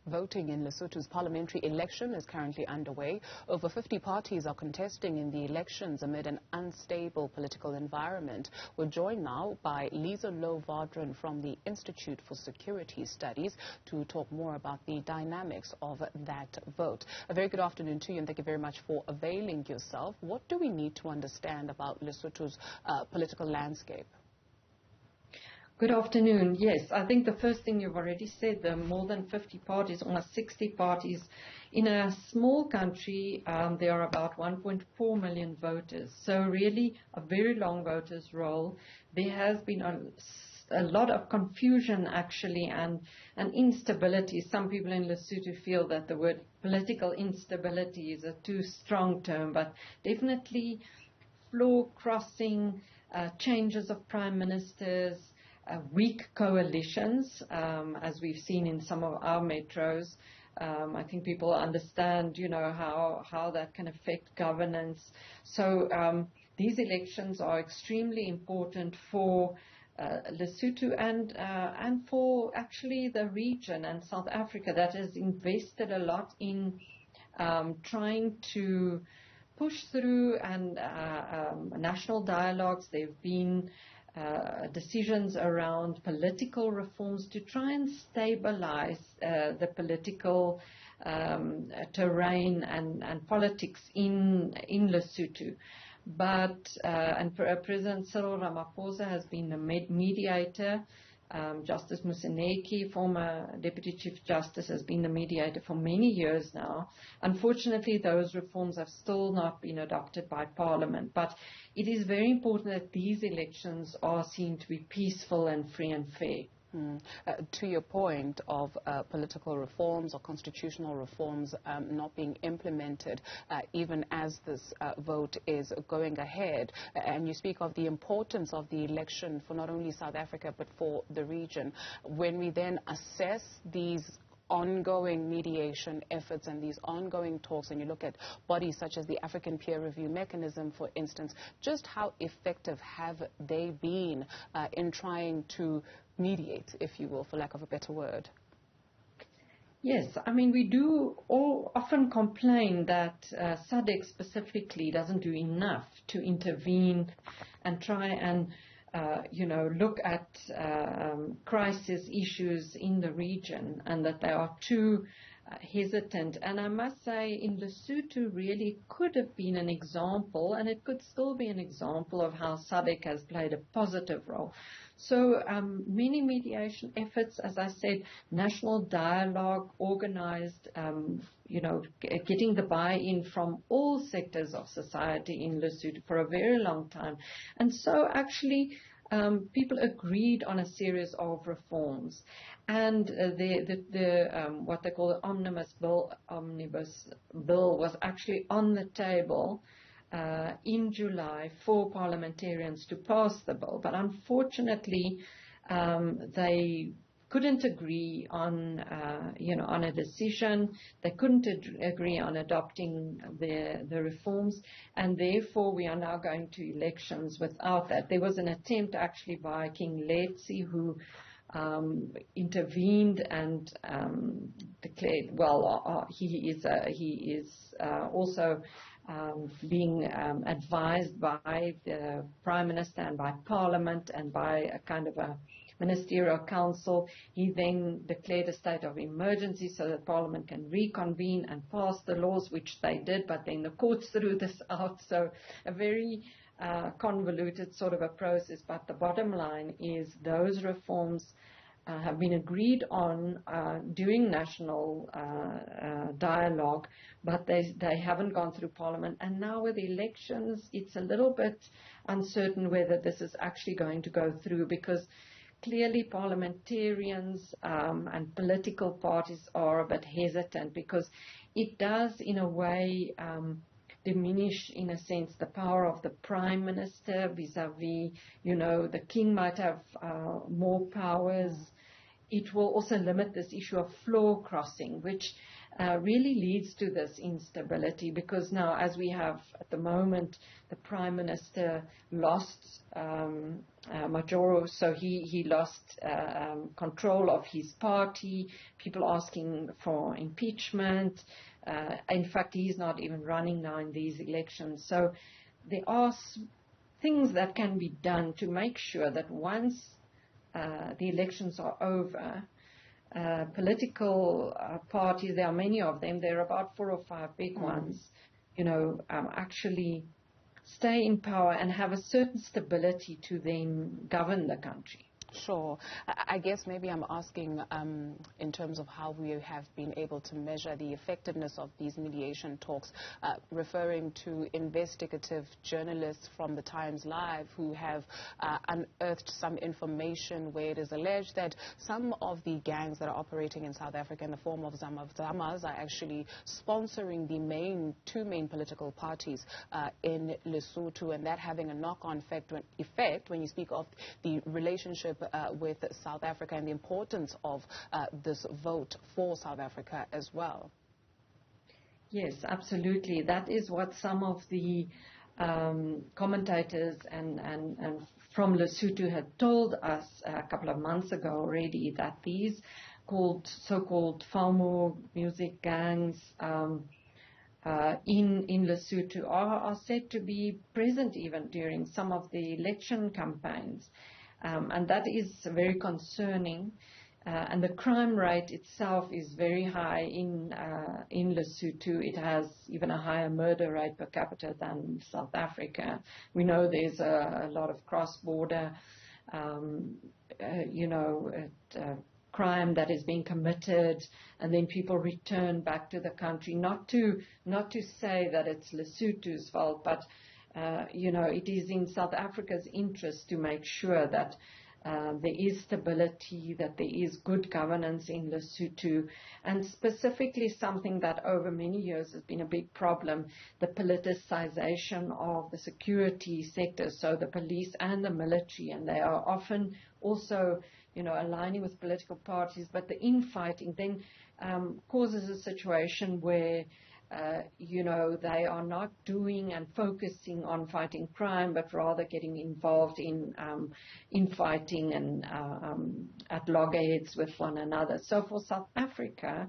Voting in Lesotho's parliamentary election is currently underway. Over 50 parties are contesting in the elections amid an unstable political environment. We're joined now by Liesl Louw-Vaudran from the Institute for Security Studies to talk more about the dynamics of that vote. A very good afternoon to you, and thank you very much for availing yourself. What do we need to understand about Lesotho's political landscape? Good afternoon. Yes, I think the first thing you've already said, there are more than 50 parties, almost 60 parties. In a small country, there are about 1.4 million voters. So really a very long voters roll. There has been a lot of confusion actually and instability. Some people in Lesotho feel that the word political instability is a too strong term, but definitely floor crossing, changes of prime ministers, weak coalitions, as we've seen in some of our metros. I think people understand, how that can affect governance. So these elections are extremely important for Lesotho and for actually the region and South Africa that has invested a lot in trying to push through and national dialogues. There have been decisions around political reforms to try and stabilize the political terrain and politics in Lesotho. But President Cyril Ramaphosa has been the mediator. Justice Museneki, former Deputy Chief Justice, has been the mediator for many years now. Unfortunately, those reforms have still not been adopted by Parliament. But it is very important that these elections are seen to be peaceful and free and fair. To your point of political reforms or constitutional reforms not being implemented even as this vote is going ahead, and you speak of the importance of the election for not only South Africa but for the region, when we then assess these ongoing mediation efforts and these ongoing talks, and you look at bodies such as the African Peer Review Mechanism, for instance, just how effective have they been in trying to mediate, if you will, for lack of a better word? Yes, I mean, we do often complain that Sadik specifically doesn't do enough to intervene and try and look at crisis issues in the region, and that they are too hesitant. And I must say, in Lesotho really could have been an example, and it could still be an example of how Sadik has played a positive role. So many mediation efforts, as I said, national dialogue, organized, getting the buy-in from all sectors of society in Lesotho for a very long time. And so actually people agreed on a series of reforms. And what they call the omnibus bill was actually on the table in July for parliamentarians to pass the bill. But unfortunately, they couldn't agree on a decision. They couldn't agree on adopting the reforms, and therefore we are now going to elections without that. There was an attempt actually by King Letsi, who intervened and declared, he is also being advised by the Prime Minister and by Parliament and by a kind of a ministerial council. He then declared a state of emergency so that Parliament can reconvene and pass the laws, which they did, but then the courts threw this out. So a very convoluted sort of a process. But the bottom line is those reforms have been agreed on during national dialogue, but they haven't gone through Parliament. And now with elections, it's a little bit uncertain whether this is actually going to go through, because clearly parliamentarians and political parties are a bit hesitant, because it does in a way diminish, in a sense, the power of the Prime Minister vis-a-vis, the King might have more powers it will also limit this issue of floor crossing, which really leads to this instability, because now, as we have at the moment, the Prime Minister lost Majoro, so he lost control of his party, people asking for impeachment. In fact, he's not even running now in these elections. So there are things that can be done to make sure that once the elections are over, political parties, there are many of them, there are about 4 or 5 big ones, actually stay in power and have a certain stability to then govern the country. Sure. I guess maybe I'm asking in terms of how we have been able to measure the effectiveness of these mediation talks, referring to investigative journalists from the Times Live who have unearthed some information where it is alleged that some of the gangs that are operating in South Africa in the form of Zamas are actually sponsoring the two main political parties in Lesotho, and that having a knock-on effect when you speak of the relationship with South Africa and the importance of this vote for South Africa as well. Yes, absolutely. That is what some of the commentators and from Lesotho had told us a couple of months ago already, that these so-called Famo music gangs in Lesotho are said to be present even during some of the election campaigns. And that is very concerning. And the crime rate itself is very high in Lesotho. It has even a higher murder rate per capita than South Africa. We know there's a lot of cross-border, crime that is being committed, and then people return back to the country. Not to say that it's Lesotho's fault, but it is in South Africa's interest to make sure that there is stability, that there is good governance in Lesotho, and specifically something that over many years has been a big problem, the politicization of the security sector, so the police and the military, and they are often also aligning with political parties, but the infighting then causes a situation where they are not doing and focusing on fighting crime, but rather getting involved in fighting and at loggerheads with one another. So for South Africa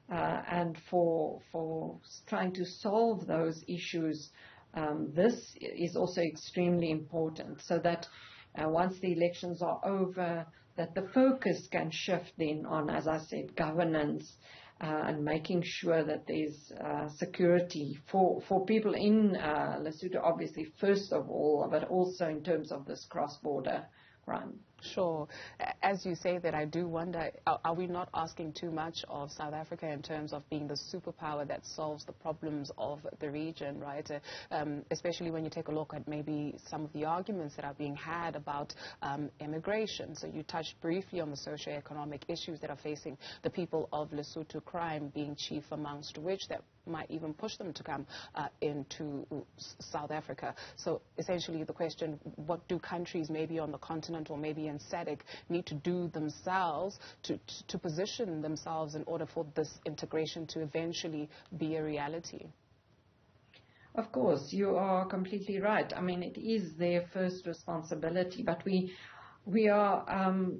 and for trying to solve those issues, this is also extremely important, so that once the elections are over, that the focus can shift then on, as I said, governance, and making sure that there's security for people in Lesotho, obviously, first of all, but also in terms of this cross-border crime. Sure. As you say that, I do wonder, are we not asking too much of South Africa in terms of being the superpower that solves the problems of the region, right? Especially when you take a look at maybe some of the arguments that are being had about immigration. So you touched briefly on the socio-economic issues that are facing the people of Lesotho, crime being chief amongst which that might even push them to come into South Africa. So essentially the question, what do countries maybe on the continent or maybe in Sadik need to do themselves to position themselves in order for this integration to eventually be a reality? Of course, you are completely right. I mean, it is their first responsibility, but we are,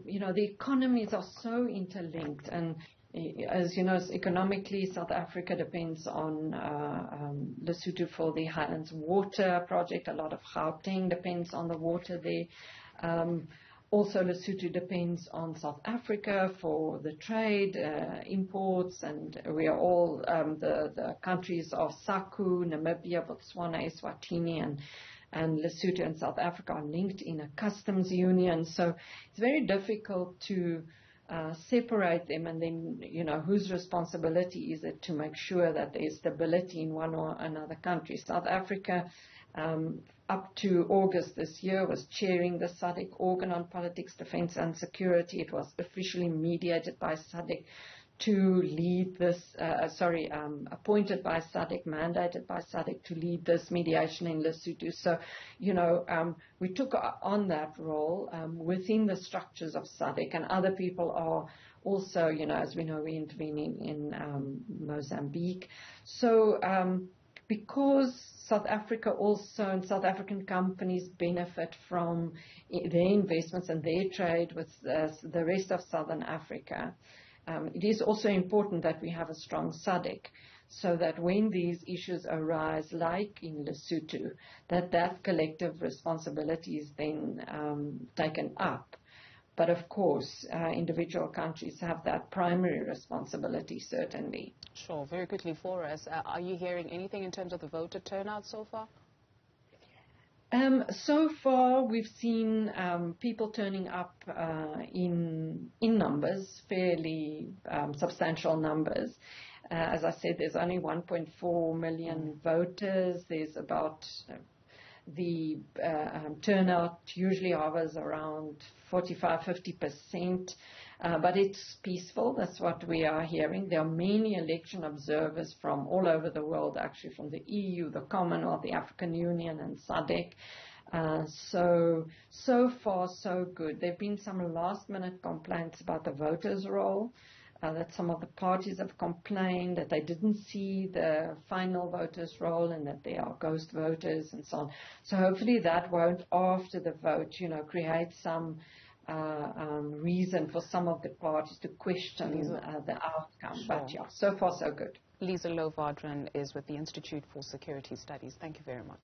the economies are so interlinked, and as you know, economically, South Africa depends on Lesotho for the Highlands Water project. A lot of Gauteng depends on the water there. Also, Lesotho depends on South Africa for the trade, imports, and we are all the countries of SACU, Namibia, Botswana, Eswatini, and Lesotho and South Africa are linked in a customs union. So it's very difficult to separate them, and then, whose responsibility is it to make sure that there is stability in one or another country? South Africa, up to August this year, was chairing the Sadik organ on politics, defense and security. It was officially mediated by Sadik to lead this, appointed by Sadik, mandated by Sadik to lead this mediation in Lesotho. So, we took on that role within the structures of Sadik, and other people are also, as we know, we're intervening in Mozambique. So, because South Africa also and South African companies benefit from their investments and their trade with the rest of Southern Africa, it is also important that we have a strong Sadik, so that when these issues arise, like in Lesotho, that collective responsibility is then taken up. But of course, individual countries have that primary responsibility, certainly. Sure. Very quickly for us, are you hearing anything in terms of the voter turnout so far? So far, we've seen people turning up in numbers, fairly substantial numbers. As I said, there's only 1.4 million voters. There's about the turnout usually hovers around 45–50%, but it's peaceful. That's what we are hearing. There are many election observers from all over the world, actually from the EU, the Commonwealth, the African Union, and Sadik. So far, so good. There have been some last-minute complaints about the voters' roll. That some of the parties have complained that they didn't see the final voters' roll and that there are ghost voters and so on. So hopefully that won't, after the vote, create some reason for some of the parties to question the outcome. Sure. But yeah, so far so good. Liesl Louw-Vaudran is with the Institute for Security Studies. Thank you very much.